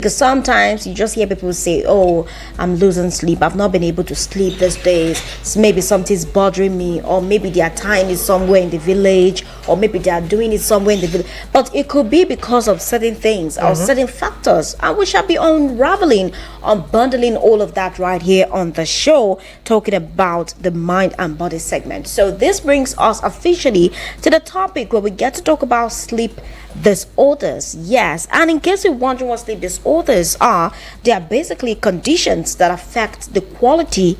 Because sometimes you just hear people say, "Oh, I'm losing sleep. I've not been able to sleep these days. Maybe something's bothering me, or maybe their time is somewhere in the village, or maybe they are doing it somewhere in the village." But it could be because of certain things or certain factors, and we shall be unraveling, unbundling all of that right here on the show, talking about the mind and body segment. So this brings us officially to the topic where we get to talk about sleep disorders. Yes, and in case you're wondering what sleep disorders are, they are basically conditions that affect the quality,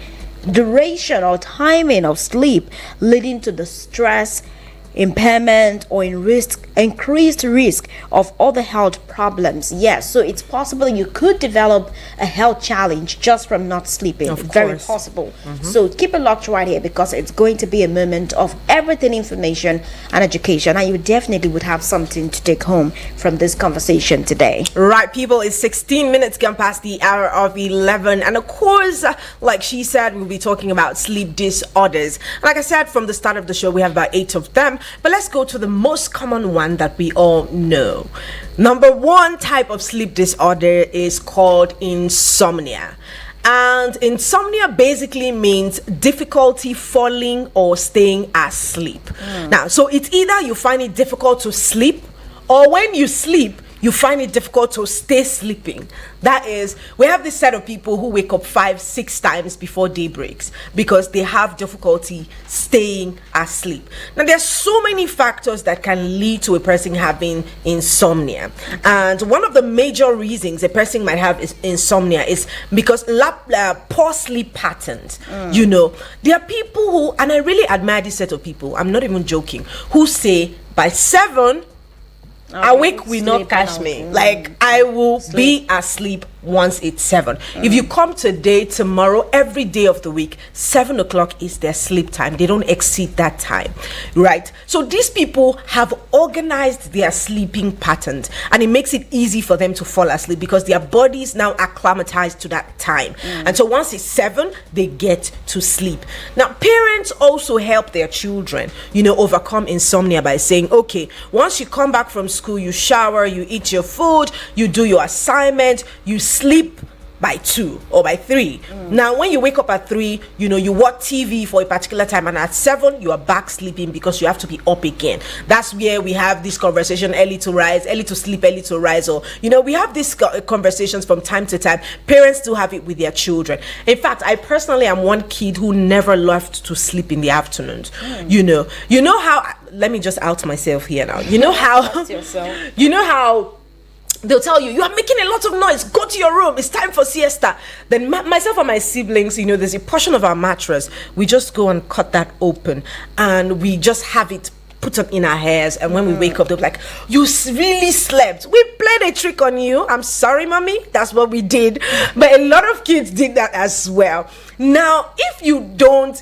duration, or timing of sleep, leading to the stress, impairment, or increased risk of other health problems. Yes, so it's possible you could develop a health challenge just from not sleeping. Very possible. So keep it locked right here, because it's going to be a moment of everything, information and education, and you definitely would have something to take home from this conversation today. Right, people, it's 16 minutes gone past the hour of 11, and of course, like she said, we'll be talking about sleep disorders. Like I said, from the start of the show, we have about 8 of them, but let's go to the most common one that we all know. Number one type of sleep disorder is called insomnia. And insomnia basically means difficulty falling or staying asleep. Now, so it's either you find it difficult to sleep, or when you sleep, you find it difficult to stay sleeping. That is, we have this set of people who wake up 5-6 times before day breaks because they have difficulty staying asleep. Now, there's so many factors that can lead to a person having insomnia. And one of the major reasons a person might have insomnia is because poor sleep patterns. You know, there are people who, and I really admire this set of people, I'm not even joking, who say by 7, awake will not catch me. Like, I will be asleep once it's 7. If you come today, tomorrow, every day of the week, 7 o'clock is their sleep time. They don't exceed that time, right? So these people have organized their sleeping patterns, and it makes it easy for them to fall asleep because their bodies now acclimatized to that time. And so once it's 7, they get to sleep. Now, parents also help their children, overcome insomnia by saying, okay, once you come back from school, you shower, you eat your food, you do your assignment, you sleep by 2 or by 3. Now, when you wake up at 3, you watch TV for a particular time, and at 7 you are back sleeping because you have to be up again. That's where we have this conversation: early to rise, early to sleep, early to rise. Or we have these conversations from time to time. Parents do have it with their children. In fact, I personally am one kid who never loved to sleep in the afternoons. You know how, let me just out myself here now. You know how they'll tell you are making a lot of noise, go to your room, it's time for siesta. Then myself and my siblings, there's a portion of our mattress, we just go and cut that open, and we just have it put up in our hairs, and when we wake up, they'll be like, you really slept, we played a trick on you. I'm sorry, mommy, that's what we did. But a lot of kids did that as well. Now, if you don't,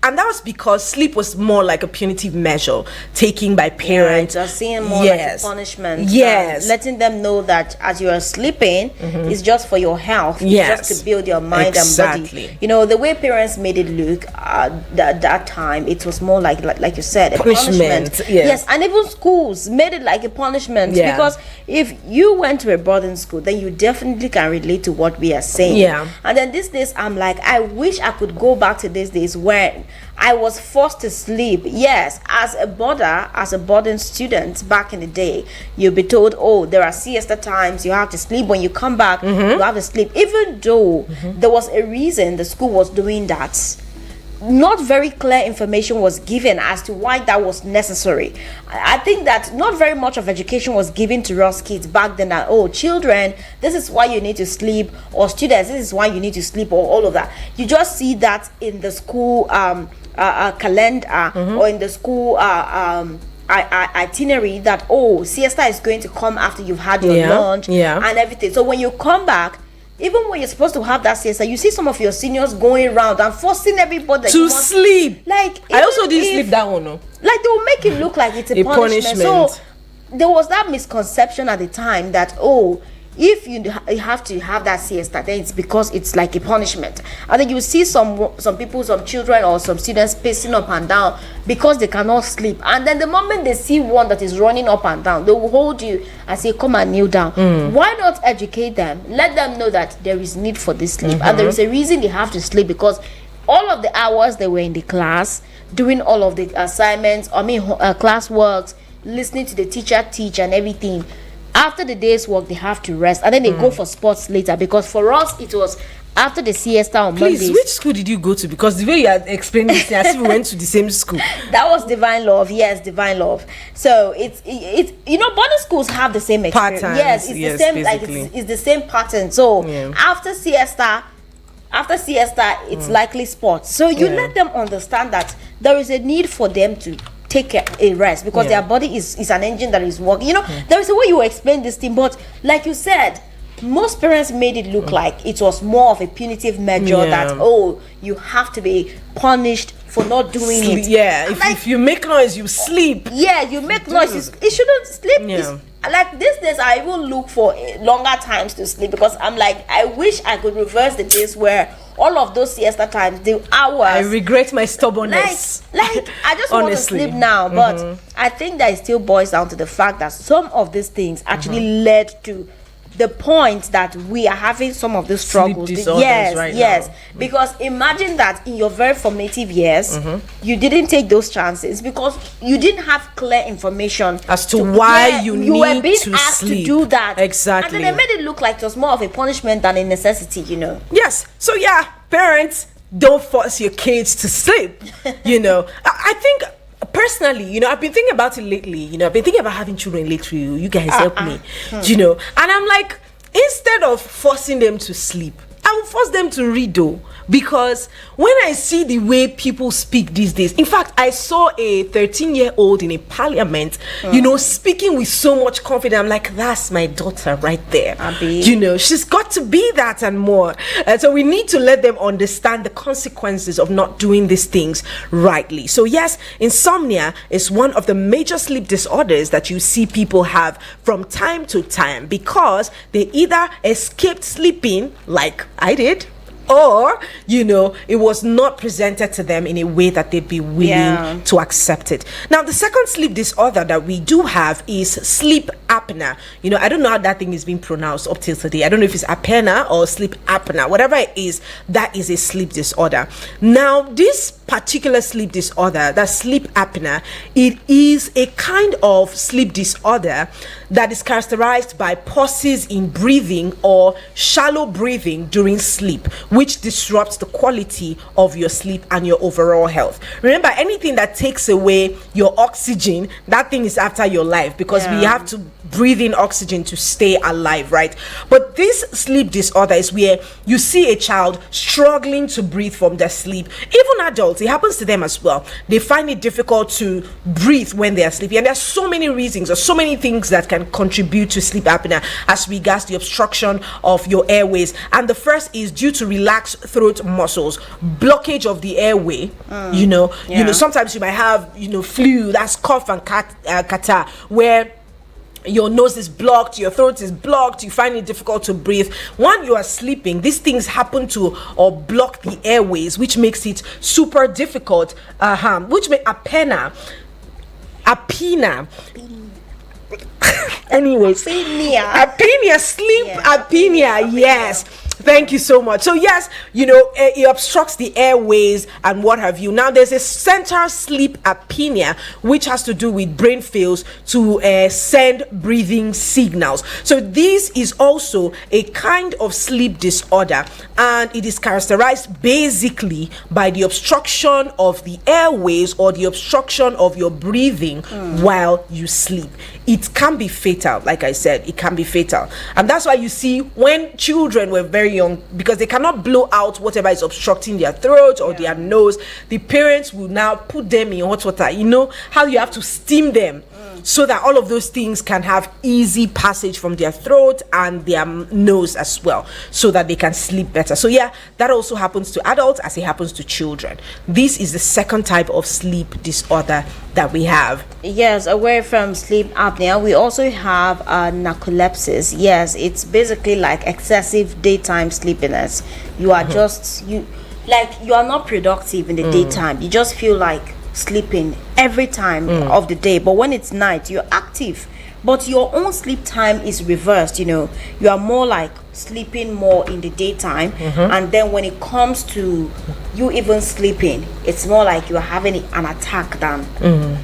and that was because sleep was more like a punitive measure taken by parents. Just seeing more like a punishment. Letting them know that as you are sleeping, it's just for your health. It's just to build your mind and body. The way parents made it look that time, it was more like you said, a punishment. Yes, and even schools made it like a punishment. Because if you went to a boarding school, then you definitely can relate to what we are saying. And then these days, I'm like, I wish I could go back to these days where I was forced to sleep. Yes, as a boarding student back in the day, you'll be told, oh, there are siesta times, you have to sleep. When you come back, you have to sleep. Even though there was a reason the school was doing that, not very clear information was given as to why that was necessary. I think that not very much of education was given to us kids back then, that, oh, children, this is why you need to sleep, or students, this is why you need to sleep, or all of that. You just see that in the school calendar, or in the school itinerary, that, oh, siesta is going to come after you've had your lunch and everything. So when you come back, even when you're supposed to have that siesta, you see some of your seniors going around and forcing everybody to sleep. Like, I also didn't sleep that one, no. Like, they will make it look like it's a punishment. So there was that misconception at the time that, oh, if you have to have that siesta, then it's because it's like a punishment. And then you see some people, some children or some students pacing up and down because they cannot sleep. And then the moment they see one that is running up and down, they will hold you and say, come and kneel down. Why not educate them? Let them know that there is need for this sleep, and there is a reason they have to sleep, because all of the hours they were in the class doing all of the assignments, class works, listening to the teacher teach and everything, after the day's work they have to rest, and then they go for sports later. Because for us it was after the siesta on Mondays. Which school did you go to? Because the way you are explaining this, as if we went to the same school. That was Divine Love. Yes, Divine Love. So it's boarding schools have the same experience. Patterns, yes, it's the same. basically. Like it's the same pattern. So after siesta, it's likely sports. So you let them understand that there is a need for them to take a rest, because their body is an engine that is working. There is a way you explain this thing, but like you said, most parents made it look like it was more of a punitive measure, that you have to be punished for not doing it. If you make noise, you sleep. You make noise, it shouldn't sleep. Like these days I even look for longer times to sleep, because I'm like, I wish I could reverse the days where all of those siesta times, the hours, I regret my stubbornness. Like I just want to sleep now. But I think that it still boils down to the fact that some of these things actually led to the point that we are having some of these struggles. Now. Because imagine that in your very formative years, you didn't take those chances because you didn't have clear information as to why you were need being to asked sleep. to do that. Exactly. And then they made it look like it was more of a punishment than a necessity, Yes. So parents, don't force your kids to sleep. I think personally, I've been thinking about it lately. I've been thinking about having children lately. You guys help me. And I'm like, instead of forcing them to sleep, I will force them to read though. Because when I see the way people speak these days, in fact, I saw a 13-year-old in a parliament, speaking with so much confidence. I'm like, that's my daughter right there. She's got to be that and more. And so we need to let them understand the consequences of not doing these things rightly. So yes, insomnia is one of the major sleep disorders that you see people have from time to time, because they either escaped sleeping like I did, or it was not presented to them in a way that they'd be willing to accept it. Now, the second sleep disorder that we do have is sleep apnea. I don't know how that thing is being pronounced up till today. I don't know if it's apnea or sleep apnea. Whatever it is, that is a sleep disorder. Now, this particular sleep disorder, that sleep apnea, it is a kind of sleep disorder that is characterized by pauses in breathing or shallow breathing during sleep, which disrupts the quality of your sleep and your overall health. Remember, anything that takes away your oxygen, that thing is after your life, because we have to breathe in oxygen to stay alive, right? But this sleep disorder is where you see a child struggling to breathe from their sleep. Even adults, it happens to them as well. They find it difficult to breathe when they are sleeping, and there are so many reasons or so many things that can contribute to sleep apnea as regards the obstruction of your airways. And the first is due to relaxed throat muscles, blockage of the airway. Sometimes you might have flu, that's cough and catarrh, where your nose is blocked, your throat is blocked, you find it difficult to breathe. When you are sleeping, these things happen to or block the airways, which makes it super difficult. Which may apnea. Anyways, apnea, sleep apnea, yes. Thank you so much. So yes, it obstructs the airways and what have you. Now there's a central sleep apnea, which has to do with brain fails to send breathing signals. So this is also a kind of sleep disorder, and it is characterized basically by the obstruction of the airways or the obstruction of your breathing while you sleep. It can be fatal. Like I said, it can be fatal. And that's why you see when children were very young, because they cannot blow out whatever is obstructing their throat or their nose, the parents will now put them in hot water. You know how you have to steam them so that all of those things can have easy passage from their throat and their nose as well, so that they can sleep better. So yeah, that also happens to adults as it happens to children. This is the second type of sleep disorder that we have. Yes, away from sleep apnea, we also have narcolepsy. Yes, it's basically like excessive daytime sleepiness. You are just you are not productive in the daytime. You just feel like sleeping every time of the day, but when it's night, you're active. But your own sleep time is reversed. You are more like sleeping more in the daytime, and then when it comes to you even sleeping, it's more like you're having an attack than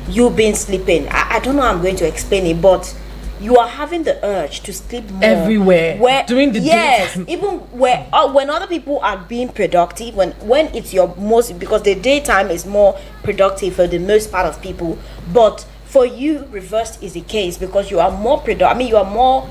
you being sleeping. I don't know how I'm going to explain it, but you are having the urge to sleep more everywhere during the daytime. Even when other people are being productive, when it's your most, because the daytime is more productive for the most part of people, but for you, reversed is the case, because you are more productive. I mean, you are more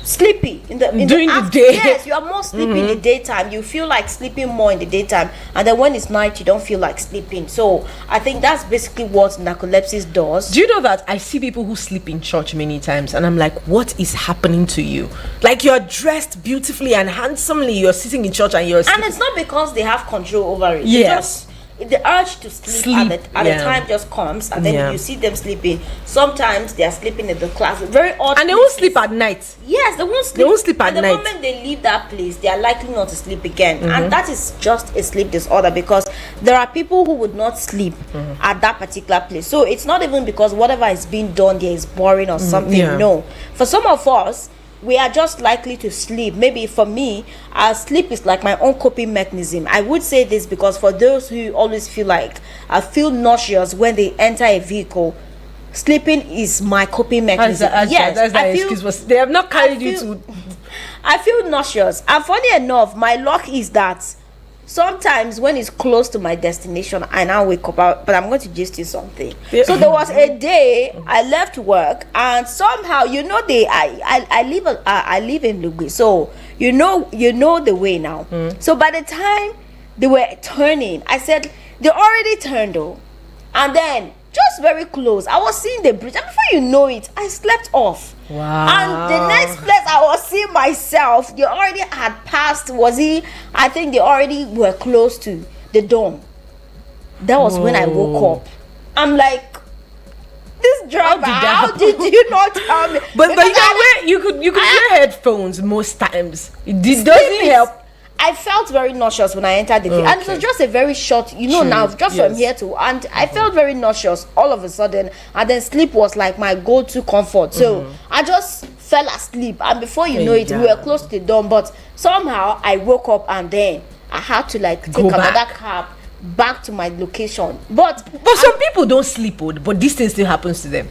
sleepy during the day. Yes, you are more sleepy in the daytime. You feel like sleeping more in the daytime, and then when it's night, you don't feel like sleeping. So I think that's basically what narcolepsy does. Do you know that I see people who sleep in church many times, and I'm like, what is happening to you? Like, you're dressed beautifully and handsomely, you're sitting in church and you're sleeping. And it's not because they have control over it. Yes. The urge to sleep at the time just comes, and then you see them sleeping. Sometimes they are sleeping in the class, very odd, and they won't sleep at night. Yes, they won't sleep. They won't sleep at night. The night. moment they leave that place, they are likely not to sleep again, and that is just a sleep disorder, because there are people who would not sleep at that particular place. So it's not even because whatever is being done there is boring or something. No, for some of us, we are just likely to sleep. Maybe for me, sleep is like my own coping mechanism. I would say this because for those who always feel like I feel nauseous when they enter a vehicle, sleeping is my coping mechanism. That's the excuse. They have not carried you to. I feel nauseous, and funny enough, my luck is that sometimes when it's close to my destination, I now wake up, but I'm going to gist you something. So there was a day I left work, and somehow I live in Lugui, so you know the way now. So by the time they were turning, I said they already turned though, and then just very close, I was seeing the bridge, and before you know it, I slept off. Wow. And the next place I was seeing myself, they already had passed. I think they already were close to the dome. That was when I woke up. I'm like, this driver, how did you not tell me? But you could wear headphones most times. It doesn't help. I felt very nauseous when I entered the vehicle, and it was just a very short, now, just from here to, and I felt very nauseous all of a sudden, and then sleep was like my go-to comfort. So I just fell asleep, and before you know it, we were close to the dome, but somehow I woke up, and then I had to take another cab back to my location. But some people don't sleep, but this thing still happens to them.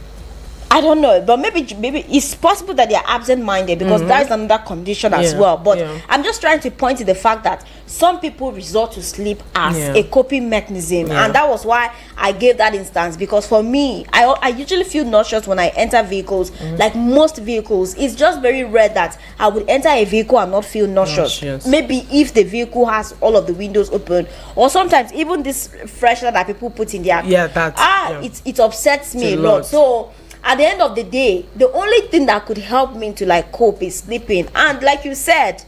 I don't know, but maybe it's possible that they are absent-minded, because that is another condition as well. But I'm just trying to point to the fact that some people resort to sleep as a coping mechanism, and that was why I gave that instance. Because for me, I usually feel nauseous when I enter vehicles. Like most vehicles, it's just very rare that I would enter a vehicle and not feel nauseous. Maybe if the vehicle has all of the windows open, or sometimes even this freshener that people put in their it upsets me a lot. So at the end of the day, the only thing that could help me to cope is sleeping. And like you said,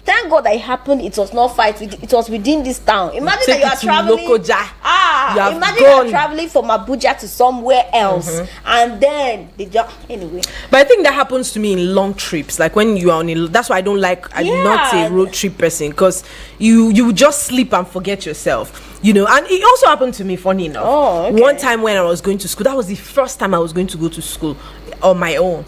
thank God that it happened. It was not it was within this town. Imagine that you are traveling. Imagine you are traveling from Abuja to somewhere else, and then anyway. But I think that happens to me in long trips. Like when you are on that's why I'm not a road trip person, because you just sleep and forget yourself. And it also happened to me, funny enough. Oh, okay. One time when I was going to school, that was the first time I was going to go to school on my own.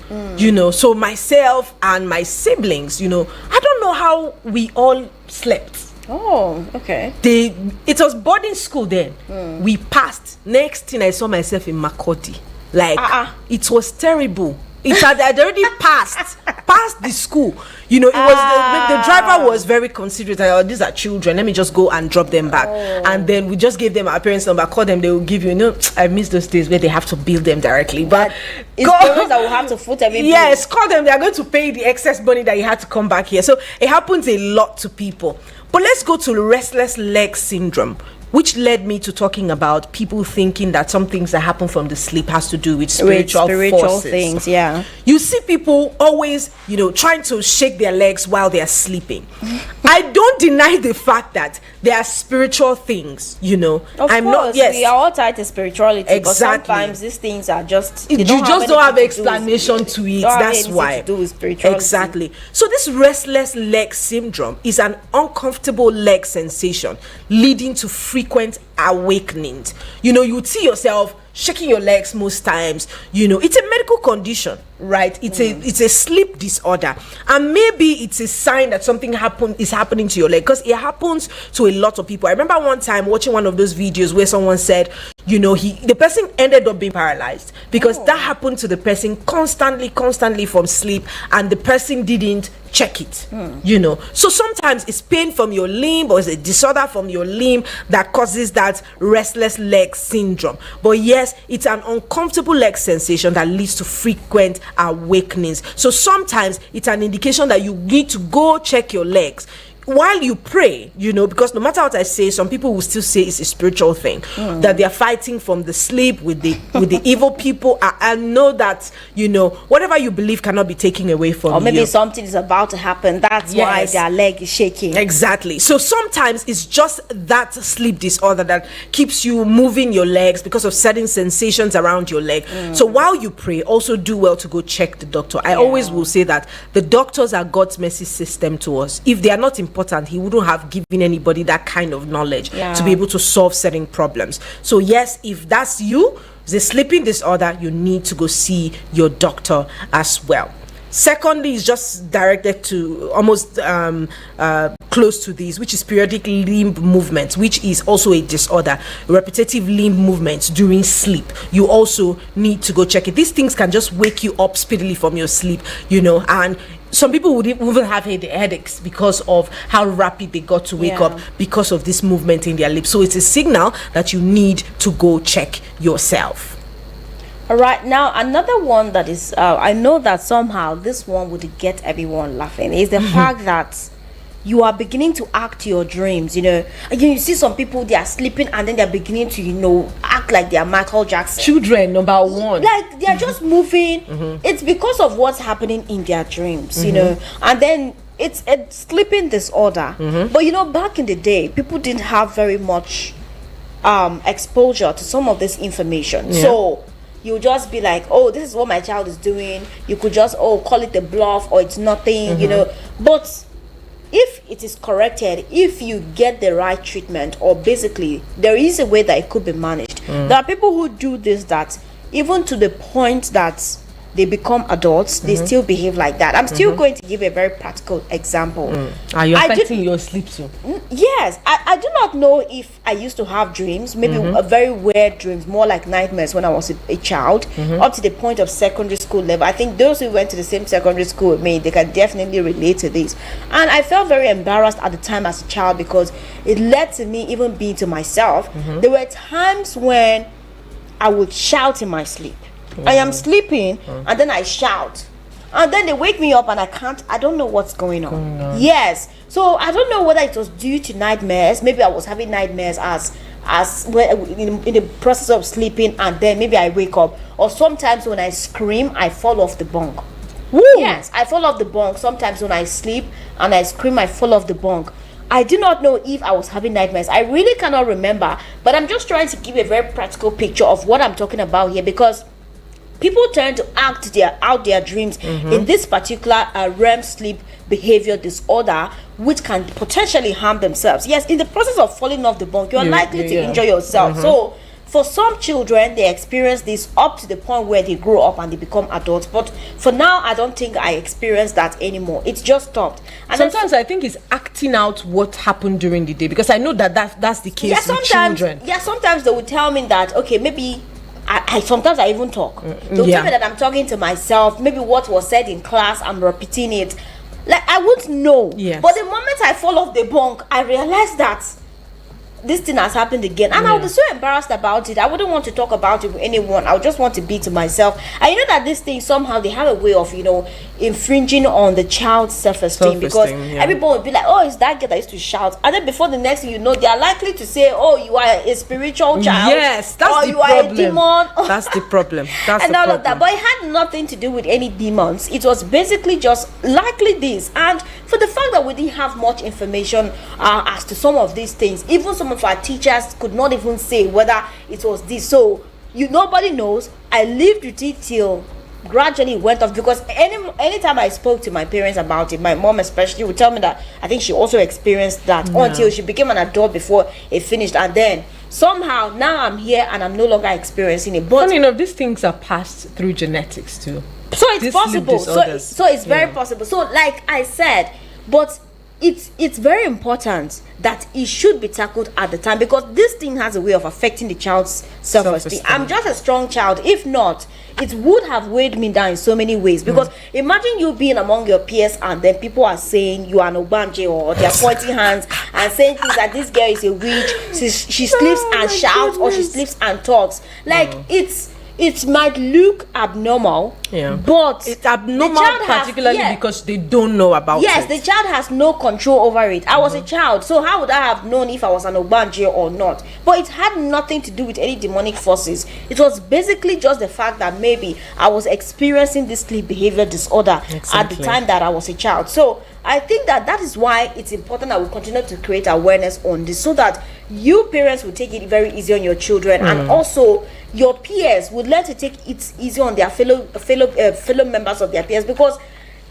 So myself and my siblings, I don't know how we all slept. Oh, okay. It was boarding school then. We passed. Next thing I saw myself in Makodi. It was terrible. It had already passed the school. It was the driver was very considerate. These are children, let me just go and drop them back. And then we just gave them our parents' number, call them, they will give you. I miss those days where they have to bill them directly. But it's parents that will have to foot everything. Yes, call them, they are going to pay the excess money that you had to come back here. So it happens a lot to people. But let's go to restless leg syndrome. which led me to talking about people thinking that some things that happen from the sleep has to do with spiritual forces. things. Yeah, you see people always, trying to shake their legs while they are sleeping. I don't deny the fact that there are spiritual things, Of I'm course, not. Yes, we are all tied to spirituality. Exactly. But sometimes these things are just you just don't have explanation to it. That's why. To do with spirituality. Exactly. So this restless leg syndrome is an uncomfortable leg sensation leading to frequent awakenings. You would see yourself shaking your legs most times. It's a medical condition, right? It's a sleep disorder, and maybe it's a sign that something is happening to your leg, because it happens to a lot of people. I remember one time watching one of those videos where someone said, the person ended up being paralyzed because that happened to the person constantly from sleep, and the person didn't check it. So sometimes it's pain from your limb, or it's a disorder from your limb that causes that restless leg syndrome. But yes, it's an uncomfortable leg sensation that leads to frequent awakenings. So sometimes it's an indication that you need to go check your legs while you pray, because no matter what I say, some people will still say it's a spiritual thing, that they are fighting from the sleep with the evil people. I know that whatever you believe cannot be taken away from you. Or maybe something is about to happen. That's why their leg is shaking. Exactly. So sometimes it's just that sleep disorder that keeps you moving your legs because of certain sensations around your leg. So while you pray, also do well to go check the doctor. I always will say that the doctors are God's mercy system to us. If they are not important, he wouldn't have given anybody that kind of knowledge to be able to solve certain problems. So yes, if that's you, the sleeping disorder, you need to go see your doctor as well. Secondly, is just directed to almost close to these, which is periodic limb movements, which is also a disorder. Repetitive limb movements during sleep, you also need to go check it. These things can just wake you up speedily from your sleep, and some people would even have headaches because of how rapid they got to wake up because of this movement in their lips. So it's a signal that you need to go check yourself. All right, now another one that is I know that somehow this one would get everyone laughing is the fact that you are beginning to act your dreams. And you see some people, they are sleeping and then they're beginning to act like they are Michael Jackson. Children, number one, like they are just moving. It's because of what's happening in their dreams, and then it's a sleeping disorder. But back in the day, people didn't have very much exposure to some of this information. So you just be like, oh, this is what my child is doing. You could just call it a bluff, or it's nothing, but if it is corrected, if you get the right treatment, or basically there is a way that it could be managed. There are people who do this that even to the point that they become adults, they still behave like that. I'm still going to give a very practical example. Are you affecting your sleep too? Yes. I do not know if I used to have dreams, maybe a very weird dreams, more like nightmares when I was a child, up to the point of secondary school level. I think those who went to the same secondary school with me, they can definitely relate to this. And I felt very embarrassed at the time as a child because it led to me even being to myself. There were times when I would shout in my sleep. I am sleeping and then I shout, and then they wake me up and I don't know what's going on. Yes, so I don't know whether it was due to nightmares. Maybe I was having nightmares as in the process of sleeping, and then maybe I wake up, or sometimes when I scream I fall off the bunk. Yes, I fall off the bunk. Sometimes when I sleep and I scream, I fall off the bunk. I do not know if I was having nightmares. I really cannot remember, but I'm just trying to give a very practical picture of what I'm talking about here, because people tend to act out their dreams in this particular REM sleep behavior disorder, which can potentially harm themselves. Yes, in the process of falling off the bunk, you're likely to injure yourself. So for some children, they experience this up to the point where they grow up and they become adults. But for now, I don't think I experience that anymore. It's just stopped. And sometimes I think it's acting out what happened during the day, because I know that's the case with children. Yeah, sometimes they would tell me that, okay, maybe I sometimes I even talk. They'll tell me that I'm talking to myself. Maybe what was said in class, I'm repeating it. Like I wouldn't know. Yes. But the moment I fall off the bunk, I realize that this thing has happened again, and I'll be so embarrassed about it. I wouldn't want to talk about it with anyone. I would just want to be to myself. And you know that this thing, somehow they have a way of, infringing on the child's self-esteem, because everybody would be like, oh, it's that girl that used to shout, and then before the next thing you know, they are likely to say, oh, you are a spiritual child, yes, that's or the you problem. are a demon. That's the problem. That's and the all problem. of that. But it had nothing to do with any demons. It was basically just likely this. And for the fact that we didn't have much information as to some of these things, even some of our teachers could not even say whether it was this. So nobody knows. I lived with it till gradually it went off, because anytime I spoke to my parents about it, my mom especially would tell me that I think she also experienced that until she became an adult before it finished. And then somehow now I'm here and I'm no longer experiencing it. But funny enough, these things are passed through genetics too. So it's possible. So it's very possible. So like I said, but it's very important that it should be tackled at the time, because this thing has a way of affecting the child's self-esteem. I'm just a strong child. If not, it would have weighed me down in so many ways, because imagine you being among your peers and then people are saying you are an obanje, or they're pointing hands and saying things that this girl is a witch, she sleeps and shouts, or she sleeps and talks. Like it might look abnormal, but it's abnormal, particularly because they don't know about it. Yes, the child has no control over it. I was a child, so how would I have known if I was an obanje or not? But it had nothing to do with any demonic forces. It was basically just the fact that maybe I was experiencing this sleep behavior disorder at the time that I was a child. So I think that is why it's important that we continue to create awareness on this, so that you parents will take it very easy on your children, and also your peers would learn to take it easy on their fellow members of their peers, because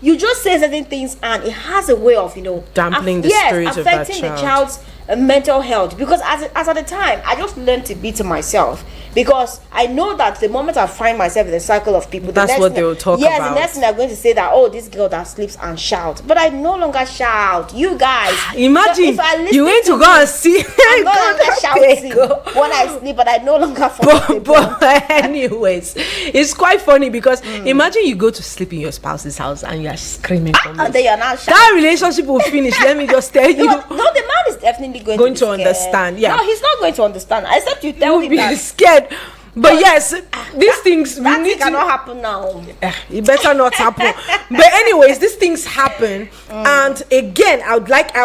you just say certain things and it has a way of dampening the spirit of that affecting the child's mental health. Because as at the time, I just learned to be to myself, because I know that the moment I find myself in a cycle of people, that's what they will talk about. Yes, the next thing they're going to say that, oh, this girl that sleeps and shouts. But I no longer shout. You guys, imagine you went to go and see. I'm no longer shouting when I sleep, but I no longer fall. But anyways, it's quite funny, because imagine you go to sleep in your spouse's house and you are screaming from and then you're not shouting. That relationship will finish. Let me just tell you. No, the man is definitely going to understand. Yeah, no, he's not going to understand, except you tell him be that. Scared. But yes, these things cannot happen now. It better not happen. But anyways, these things happen, and again, I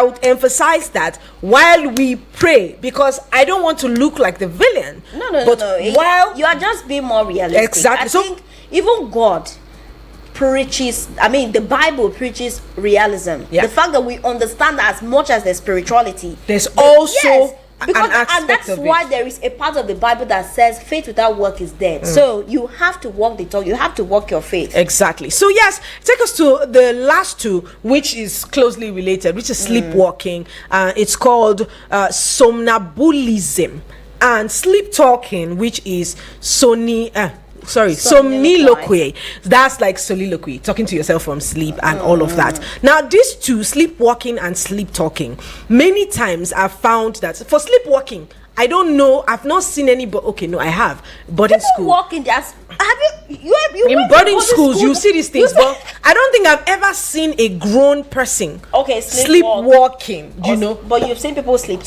would emphasize that while we pray, because I don't want to look like the villain. No. While you are just being more realistic. Exactly. I think even God preaches, the Bible preaches realism. The fact that we understand that as much as there's spirituality, there's also because and that's why there is a part of the Bible that says faith without work is dead. So you have to walk the talk, you have to walk your faith. Exactly. So yes, take us to the last two, which is closely related, which is sleepwalking. It's called somnambulism, and sleep talking, which is somniloquy. That's like soliloquy, talking to yourself from sleep and all of that. Now, these two, sleepwalking and sleep talking, many times I've found that for sleepwalking, I don't know, I've not seen any, but okay, no, I have. Boarding school. Walking, have you in boarding schools, you see these things, but I don't think I've ever seen a grown person sleepwalking. You know, but you've seen people sleep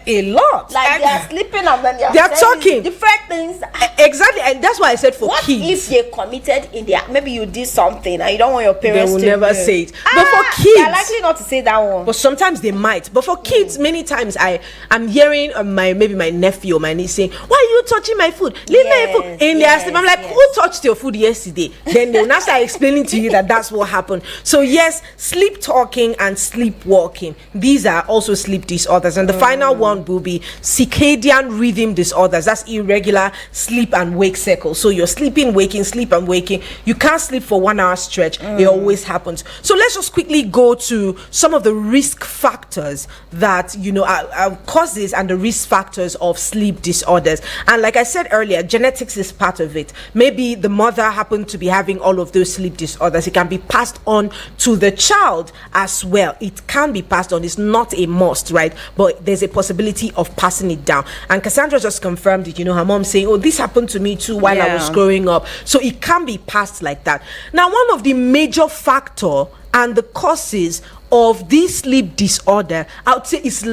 a lot. Like they are sleeping and then they are talking different things. Exactly, and that's why I said for what kids. If they committed in their, maybe you did something and you don't want your parents they will to never know. say it. But for kids, they're likely not to say that one. But sometimes they might. But for kids, many times I'm hearing my nephew or my niece saying, "Why are you touching my food? Leave my food in their sleep." I'm like, "Who touched your food yesterday?" Then they'll now start explaining to you that that's what happened. So yes, sleep talking and sleepwalking, these are also sleep disorders. And the final one will be circadian rhythm disorders. That's irregular sleep and wake cycle. So you're sleeping, waking, sleep and waking. You can't sleep for 1 hour stretch. It always happens. So let's just quickly go to some of the risk factors that are causes and the risk factors of sleep disorders. And like I said earlier, genetics is part of it. Maybe the mother happened to be having all of those sleep disorders. It can be passed on to the child as well. It can be passed on. It's not a must, right? But there's a possibility of passing it down. And Cassandra just confirmed it. Her mom saying, "Oh, this happened to me too while I was growing up." So it can be passed like that. Now, one of the major factor and the causes of this sleep disorder, I would say, is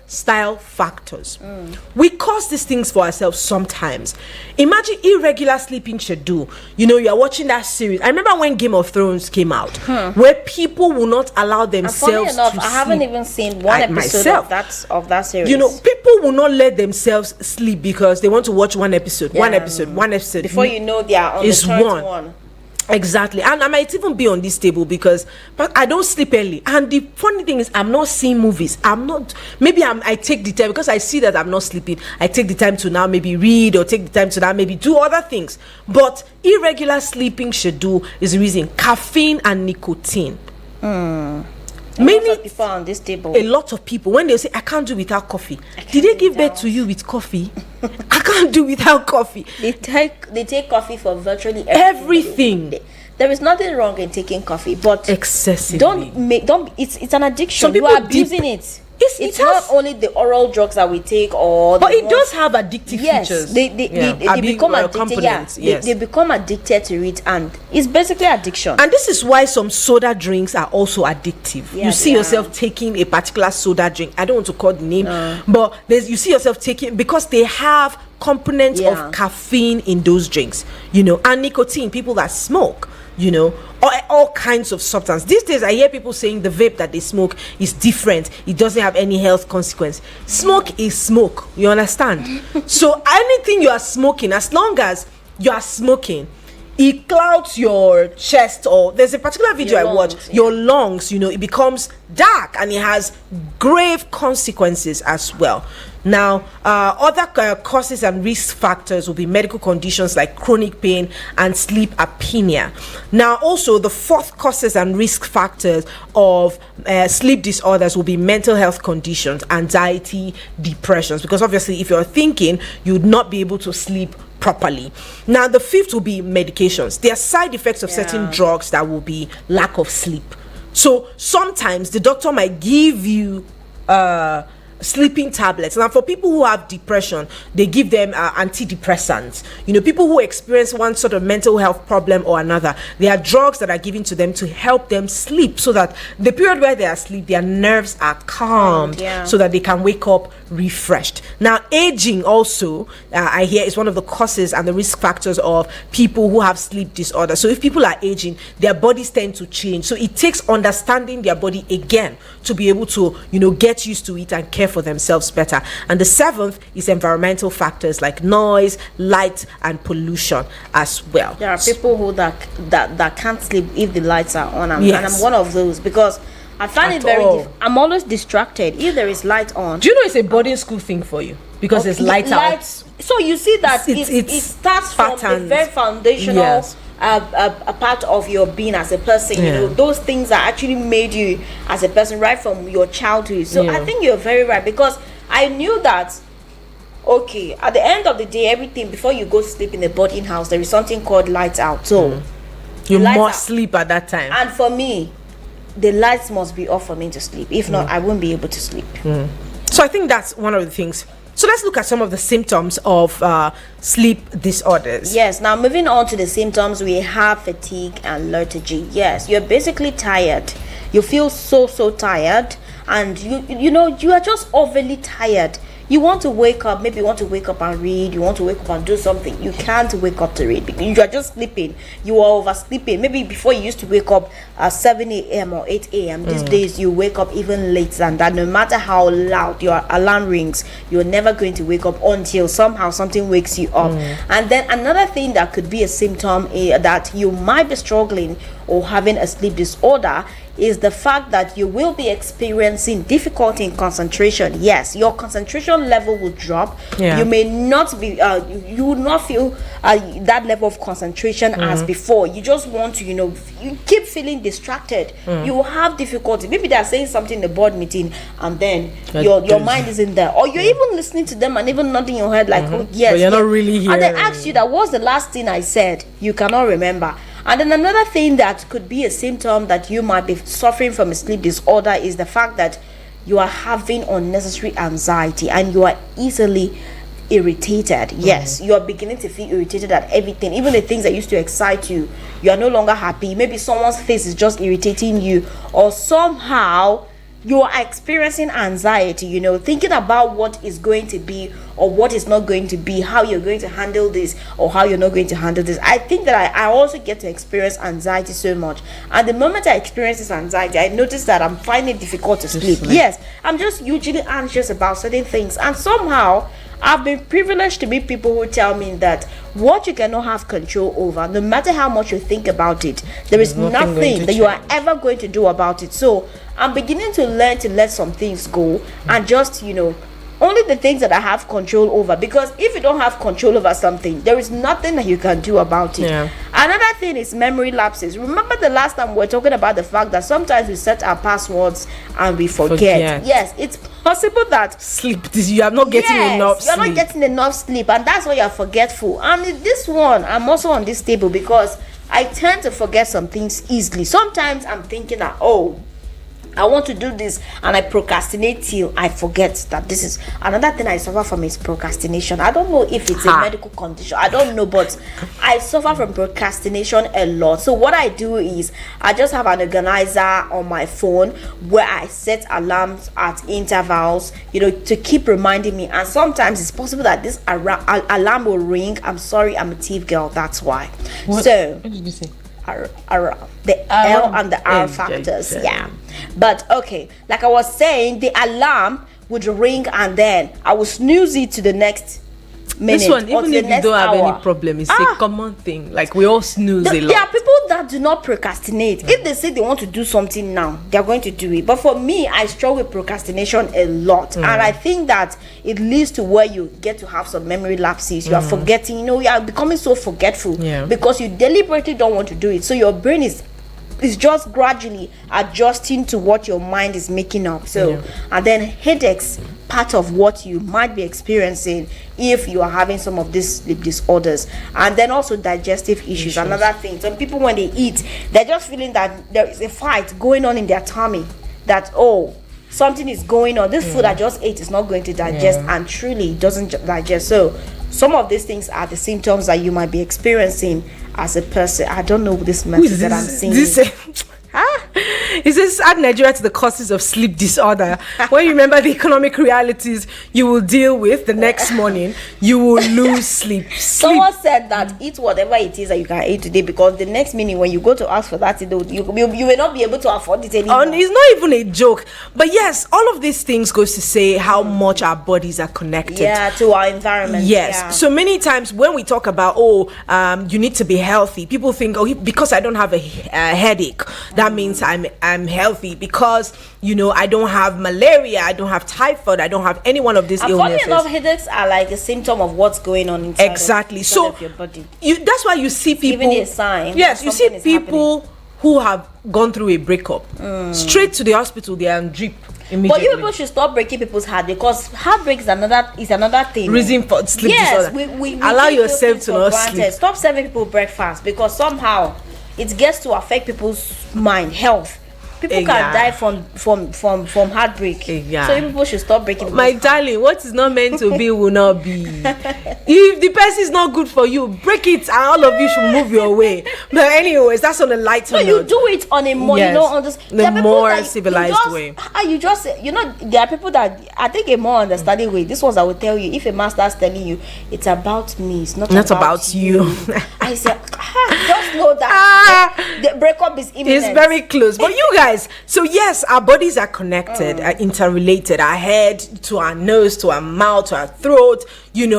style factors. We cause these things for ourselves sometimes. Imagine irregular sleeping schedule. You know, you are watching that series. I remember when Game of Thrones came out, where people will not allow themselves Funny enough, to I haven't sleep. even seen one episode of that series. You know, people will not let themselves sleep because they want to watch one episode. Before you know, they are on the Is third one. one. Exactly. And I might even be on this table because but I don't sleep early. And the funny thing is, I'm not seeing movies. I take the time because I see that I'm not sleeping. I take the time to now maybe read or take the time to now maybe do other things. But irregular sleeping schedule is the reason. Caffeine and nicotine. Many people on this table. A lot of people, when they say I can't do without coffee, did they give birth to you with coffee? I can't do without coffee. They take coffee for virtually Everything. There is nothing wrong in taking coffee, but Excessively. It's an addiction. Some people You are abusing it. It's not only the oral drugs that we take, but it does have addictive features. They become addicted. Yes. They become addicted to it, and it's basically addiction. And this is why some soda drinks are also addictive. Yeah, you see yourself taking a particular soda drink. I don't want to call the name, but you see yourself taking because they have components of caffeine in those drinks, you know, and nicotine. People that smoke, you know, all kinds of substance. These days I hear people saying the vape that they smoke is different, it doesn't have any health consequence. Smoke is smoke, you understand? So anything you are smoking, as long as you are smoking, it clouds your chest, or there's a particular video I watched, your lungs, you know, it becomes dark and it has grave consequences as well. Now, other causes and risk factors will be medical conditions like chronic pain and sleep apnea. Now, also the fourth causes and risk factors of sleep disorders will be mental health conditions, anxiety, depressions, because obviously if you're thinking, you would not be able to sleep properly. Now, the fifth will be medications. There are side effects of certain drugs that will be lack of sleep. So sometimes the doctor might give you sleeping tablets. Now, for people who have depression, they give them antidepressants. You know, people who experience one sort of mental health problem or another, there are drugs that are given to them to help them sleep, so that the period where they are asleep, their nerves are calmed, so that they can wake up refreshed. Now, aging also, I hear, is one of the causes and the risk factors of people who have sleep disorders. So if people are aging, their bodies tend to change. So it takes understanding their body again to be able to, you know, get used to it and care for themselves better. And the seventh is environmental factors like noise, light, and pollution as well. There are people who that can't sleep if the lights are on, and I'm one of those, because I find it very I'm always distracted if there is light on. Do you know it's a boarding school thing for you? Because there's lights out. So you see that it starts from the very foundational a part of your being as a person. You know, those things that actually made you as a person right from your childhood. So I think you're very right, because I knew that at the end of the day, everything before you go to sleep in a boarding house, there is something called lights out. So you must sleep at that time. And for me, the lights must be off for me to sleep. If not, I won't be able to sleep. So I think that's one of the things. So let's look at some of the symptoms of sleep disorders. Yes, now moving on to the symptoms, we have fatigue and lethargy. Yes, you're basically tired. You feel so tired, and you know, you are just overly tired. You want to wake up, maybe you want to wake up and read, you want to wake up and do something. You can't wake up to read because you are just sleeping. You are oversleeping. Maybe before you used to wake up at 7 a.m. or 8 a.m. These days you wake up even later than that. No matter how loud your alarm rings, you're never going to wake up until somehow something wakes you up. And then another thing that could be a symptom that you might be struggling or having a sleep disorder is the fact that you will be experiencing difficulty in concentration. Yes, your concentration level will drop. You may not be you will not feel that level of concentration as before. You just want to, you know, you keep feeling distracted. You will have difficulty. Maybe they're saying something in the board meeting, and then your mind isn't there, or you're even listening to them and even nodding your head like, oh yes, but you're not really hearing. And they ask you that, what's the last thing I said? You cannot remember. And then another thing that could be a symptom that you might be suffering from a sleep disorder is the fact that you are having unnecessary anxiety and you are easily irritated. Yes, you are beginning to feel irritated at everything, even the things that used to excite you. You are no longer happy. Maybe someone's face is just irritating you, or somehow you are experiencing anxiety, thinking about what is going to be or what is not going to be, how you're going to handle this or how you're not going to handle this. I think that I also get to experience anxiety so much. And the moment I experience this anxiety, I notice that I'm finding it difficult to sleep. Yes, I'm just usually anxious about certain things. And somehow, I've been privileged to meet people who tell me that what you cannot have control over, no matter how much you think about it, there is nothing that you are ever going to do about it. So I'm beginning to learn to let some things go and just, only the things that I have control over, because if you don't have control over something, there is nothing that you can do about it. Another thing is memory lapses. Remember the last time we were talking about the fact that sometimes we set our passwords and we forget. Yes, it's possible that you are not getting enough sleep. You're not getting enough sleep, and that's why you're forgetful. And this one, I'm also on this table because I tend to forget some things easily. Sometimes I'm thinking that, I want to do this, and I procrastinate till I forget that this is another thing I suffer from is procrastination. I don't know if it's a medical condition. I don't know, but I suffer from procrastination a lot. So what I do is I just have an organizer on my phone where I set alarms at intervals, to keep reminding me. And sometimes it's possible that this alarm will ring. I'm sorry, I'm a thief girl. That's why. What did you say? The L and the R factors, but okay, like I was saying, the alarm would ring and then I will snooze it to the next minute. This one, even if you don't have any problem, it's a common thing. Like we all snooze a lot. There are people that do not procrastinate. If they say they want to do something now, they're going to do it. But for me, I struggle with procrastination a lot, and I think that it leads to where you get to have some memory lapses. You are forgetting. You are becoming so forgetful because you deliberately don't want to do it. So your brain is just gradually adjusting to what your mind is making up. So and then headaches, part of what you might be experiencing if you are having some of these sleep disorders. And then also digestive issues. Another thing, some people when they eat, they're just feeling that there is a fight going on in their tummy, that something is going on, this food I just ate is not going to digest, and truly it doesn't digest. So some of these things are the symptoms that you might be experiencing as a person. I don't know this message that I'm seeing. It says add Nigeria to the causes of sleep disorder. When you remember the economic realities you will deal with the next morning, you will lose sleep. Someone said that eat whatever it is that you can eat today, because the next minute when you go to ask for that, you will not be able to afford it anymore. It's not even a joke. But yes, all of these things goes to say how much our bodies are connected to our environment. Yes. So many times when we talk about you need to be healthy, people think because I don't have a headache, that means I'm healthy, because I don't have malaria, I don't have typhoid, I don't have any one of these illnesses. Funny enough, headaches are like a symptom of what's going on inside of your body. That's why you see people, even a sign. Yes, you see people who have gone through a breakup, straight to the hospital, they are on drip immediately. But you people should stop breaking people's heart, because heartbreak is another thing. Reason for sleep disorder. Yes, we allow yourself to not sleep. Stop serving people breakfast, because somehow it gets to affect people's health. People can die from heartbreak. So people should stop breaking. My darling, what is not meant to be will not be. If the person is not good for you, break it, and all of you should move your way. But anyways, that's on a lighter note. You do it on a more, the more civilized way. There are people that I think a more understanding way. This ones I will tell you. If a man starts telling you it's about me, it's not about you. I say, just know that the breakup is imminent. It's very close. But you guys, so yes, our bodies are connected, are interrelated. Our head to our nose, to our mouth, to our throat.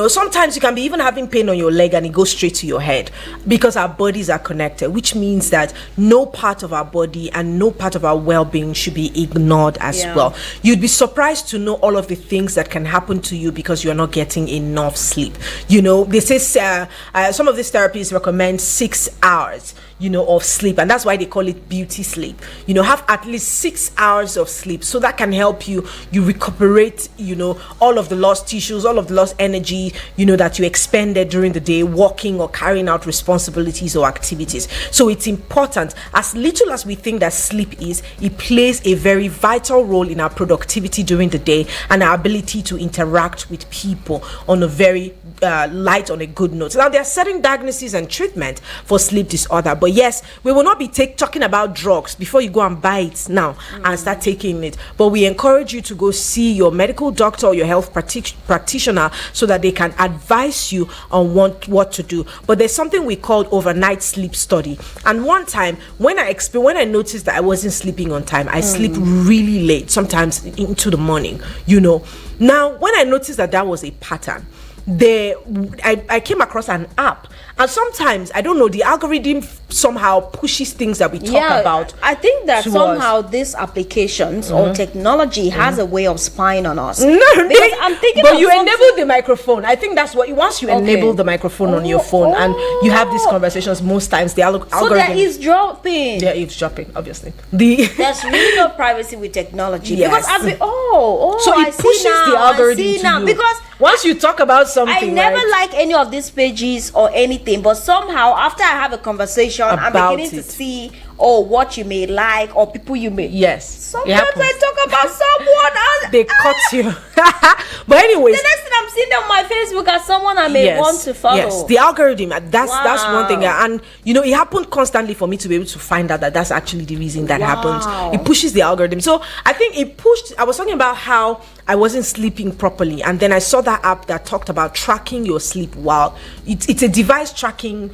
Sometimes you can be even having pain on your leg and it goes straight to your head, because our bodies are connected, which means that no part of our body and no part of our well-being should be ignored as well. You'd be surprised to know all of the things that can happen to you because you're not getting enough sleep. They say some of these therapies recommend 6 hours of sleep, and that's why they call it beauty sleep. Have at least 6 hours of sleep, so that can help you recuperate all of the lost tissues, all of the lost energy energy, that you expended during the day working or carrying out responsibilities or activities. So it's important. As little as we think that sleep is, it plays a very vital role in our productivity during the day and our ability to interact with people on a very light, on a good note. Now, there are certain diagnoses and treatment for sleep disorder, but yes, we will not be talking about drugs before you go and buy it now and start taking it. But we encourage you to go see your medical doctor or your health practitioner so that they can advise you on what to do. But there's something we called overnight sleep study. And one time, when I noticed that I wasn't sleeping on time, I sleep really late, sometimes into the morning. Now, when I noticed that was a pattern, I came across an app, and sometimes I don't know, the algorithm somehow pushes things that we talk about. I think that somehow these applications or technology has a way of spying on us. No, because I'm thinking, but you enable the microphone. I think that's what once you enable the microphone on your phone and you have these conversations, most times the algorithm. So there is dropping. They're eavesdropping, obviously. There's really no privacy with technology. Yes. Because so it pushes the algorithm to you. Because once you talk about something, I never like any of these pages or anything, but somehow after I have a conversation, I'm beginning to see what you may like or people you may. Yes. Sometimes I talk about someone and they cut you. But anyways, the next thing I'm seeing on my Facebook as someone I may want to follow. Yes, the algorithm. That's one thing, and it happened constantly for me to be able to find out that that's actually the reason that happens. It pushes the algorithm. So I think it pushed. I was talking about how I wasn't sleeping properly, and then I saw that app that talked about tracking your sleep. While it's a device tracking,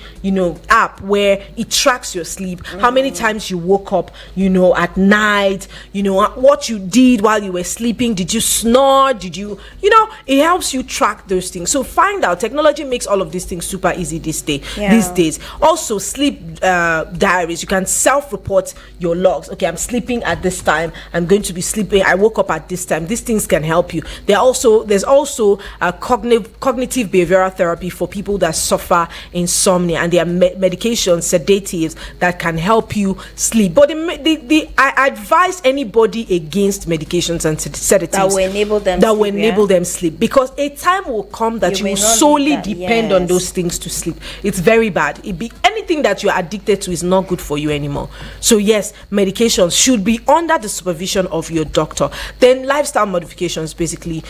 app where it tracks your sleep, how many times you woke up, at night, what you did while you were sleeping. Did you snore? Did you, it helps you track those things. So find out. Technology makes all of these things super easy these days. Also, sleep diaries. You can self-report your logs. Okay, I'm sleeping at this time. I'm going to be sleeping. I woke up at this time. These things can help you. There's also cognitive behavioral therapy for people that suffer insomnia, and there are medications, sedatives that can help you sleep. But I advise anybody against medications and sedatives that will enable them sleep, because a time will come that you will solely depend on those things to sleep. It's very bad. Anything that you're addicted to is not good for you anymore. So yes, medications should be under the supervision of your doctor. Then lifestyle modifications, basically,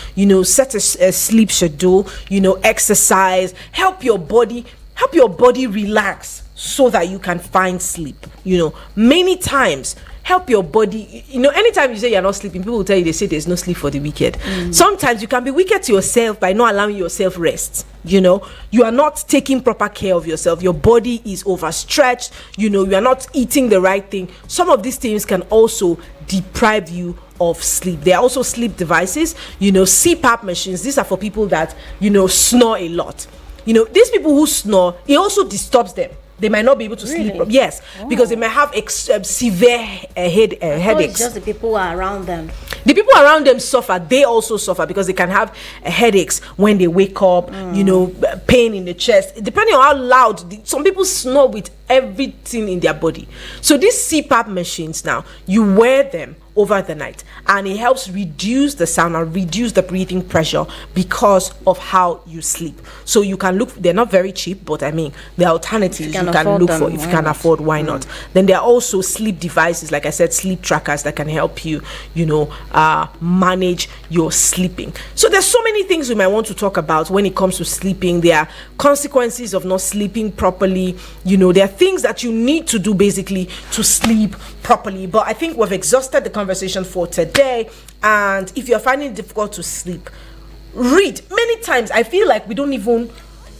set a sleep schedule, exercise, help your body relax so that you can find sleep. Many times help your body. Anytime you say you're not sleeping, people will tell you, they say there's no sleep for the wicked. Sometimes you can be wicked to yourself by not allowing yourself rest. You are not taking proper care of yourself. Your body is overstretched. You are not eating the right thing. Some of these things can also deprive you of sleep. There are also sleep devices, CPAP machines. These are for people that snore a lot. These people who snore, it also disturbs them. They might not be able to sleep. Yes, because they might have severe headaches. It's just the people who are around them. The people around them suffer. They also suffer because they can have headaches when they wake up. Pain in the chest. Depending on how loud. Some people snore with everything in their body. So these CPAP machines now, you wear them over the night, and it helps reduce the sound and reduce the breathing pressure because of how you sleep. So you can look, they're not very cheap, but I mean, there are alternatives you can look for. If you can afford, why not? Then there are also sleep devices, like I said, sleep trackers that can help you manage your sleeping. So there's so many things we might want to talk about when it comes to sleeping. There are consequences of not sleeping properly. There are things that you need to do basically to sleep properly. But I think we've exhausted the conversation for today. And if you're finding it difficult to sleep, read. Many times I feel like we don't even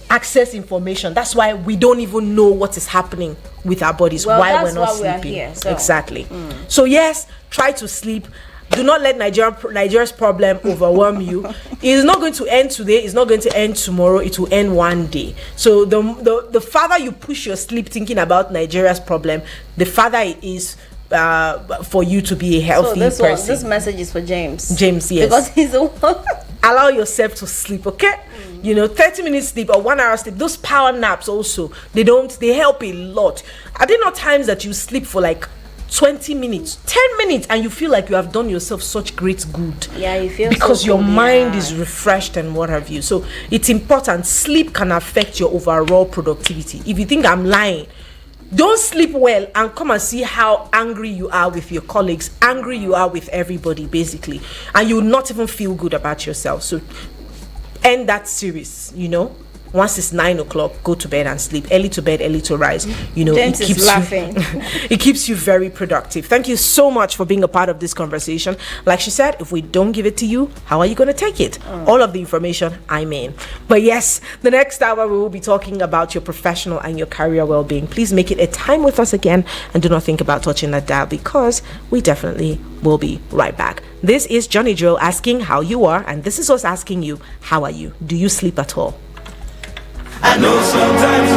access information. That's why we don't even know what is happening with our bodies, why we're not sleeping. Exactly. So yes, try to sleep. Do not let Nigeria's problem overwhelm you. It is not going to end today. It's not going to end tomorrow. It will end one day. So the farther you push your sleep thinking about Nigeria's problem, the farther it is for you to be a healthy person. This message is for James. James, yes. Because he's the one. Allow yourself to sleep, okay? 30 minutes sleep or 1 hour sleep. Those power naps also, they help a lot. Are there not times that you sleep for like 20 minutes, 10 minutes, and you feel like you have done yourself such great good. Yeah, you feel because so your good, mind yeah. is refreshed and what have you. So it's important. Sleep can affect your overall productivity. If you think I'm lying, don't sleep well and come and see how angry you are with your colleagues, angry you are with everybody, basically, and you will not even feel good about yourself. So end that series, once it's 9 o'clock, go to bed and sleep. Early to bed, early to rise. James it keeps is laughing. it keeps you very productive. Thank you so much for being a part of this conversation. Like she said, if we don't give it to you, how are you going to take it? All of the information I'm in. But yes, the next hour we will be talking about your professional and your career well-being. Please make it a time with us again, and do not think about touching that dial, because we definitely will be right back. This is Johnny Drill asking how you are, and this is us asking you, how are you? Do you sleep at all? I know sometimes